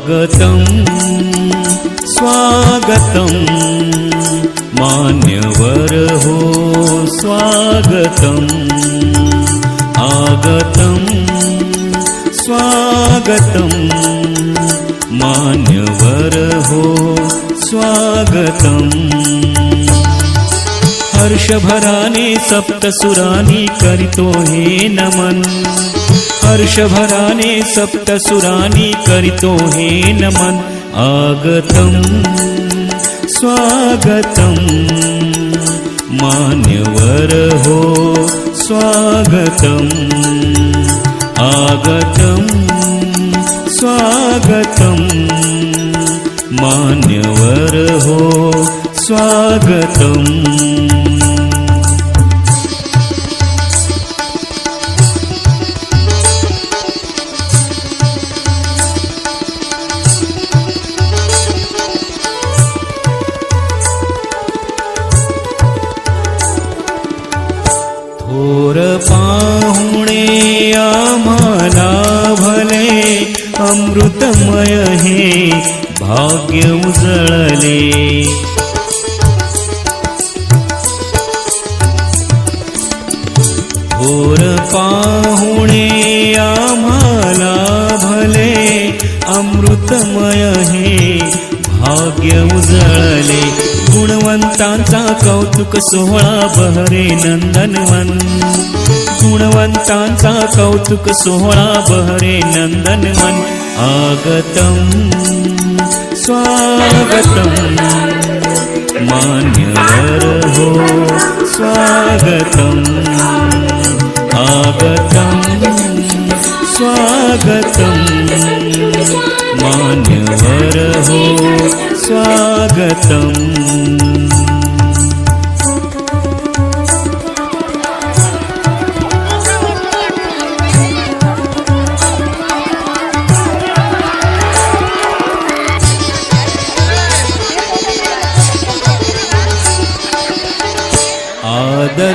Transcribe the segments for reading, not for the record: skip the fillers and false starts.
आगतं स्वागतं मान्यवर हो स्वागतं आगतं स्वागतं मान्यवर हो स्वागतं हर्षभराने सप्तसुरानी करितो हे नमन हर्षभराने सप्तसुरानी करितो हे नमन आगतं स्वागतं मान्यवर हो स्वागतं आगतं स्वागतं मान्यवर हो स्वागतं थोर पाहुणे आम्हाला भले अमृतमय हे भाग्य उजळले थोर पाहुणे आम्हाला भले अमृतमय हे भाग्य उजळले गुणवंतांचा कौतुक सोहळा बहरे नंदनवन गुणवंतांचा कौतुक सोहळा बहरे नंदनवन आगतं स्वागतं मान्यवर हो स्वागतं आगतं स्वागतं मान्यवर हो स्वागतं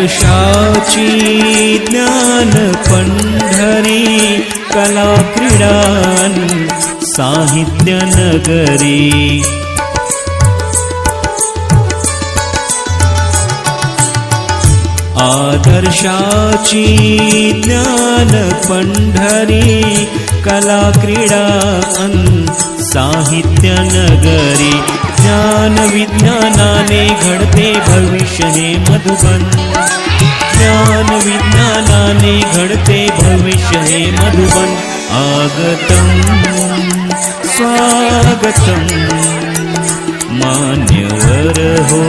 आदर्शाची ज्ञान पंढरी कला क्रीडान साहित्य नगरी आदर्शाची ज्ञान पंढरी कला क्रीडा साहित्य नगरी ज्ञान विज्ञानाने घडते भविष्य हे मधुबन ज्ञान विज्ञानाने घडते भविष्य हे मधुबन आगतं स्वागतं मान्यवर हो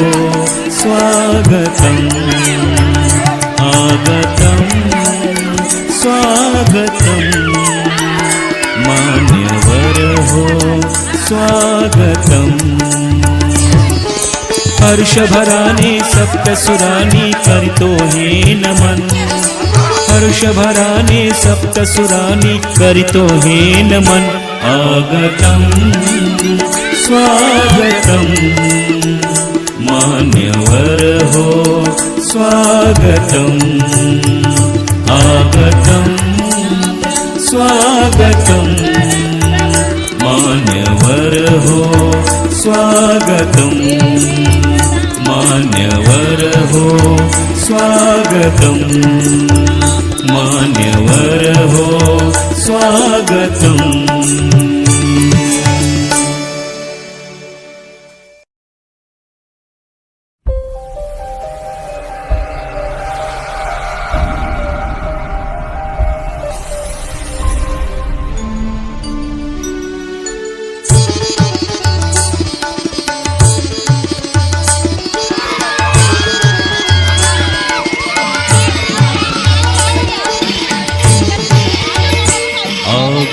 स्वागतं आगतं स्वागतं मान्यवर हो स्वागतं हर्षभराने सप्तसुरानी करितो हे नमन हर्षभराने सप्तसुरानी करितो हे नमन आगतं स्वागतं मान्यवर हो स्वागतं आगतं स्वागतं मान्यवर हो स्वागतं मान्यवर हो स्वागतं मान्यवर हो स्वागतं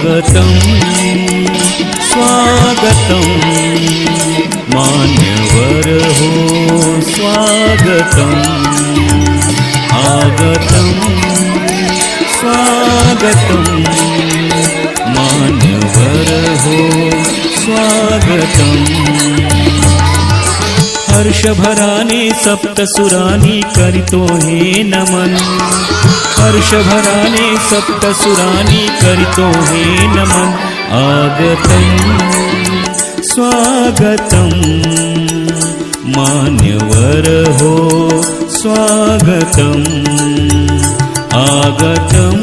स्वागतं स्वागतं मान्यवर हो स्वागतं आगतं स्वागतं मान्यवर हो स्वागतं हर्षभराने सप्तसुरानी करितो हे नमन हर्षभराने सप्तसुरानी करितो हे नमन आगतं स्वागतं मान्यवर हो स्वागतम् आगतं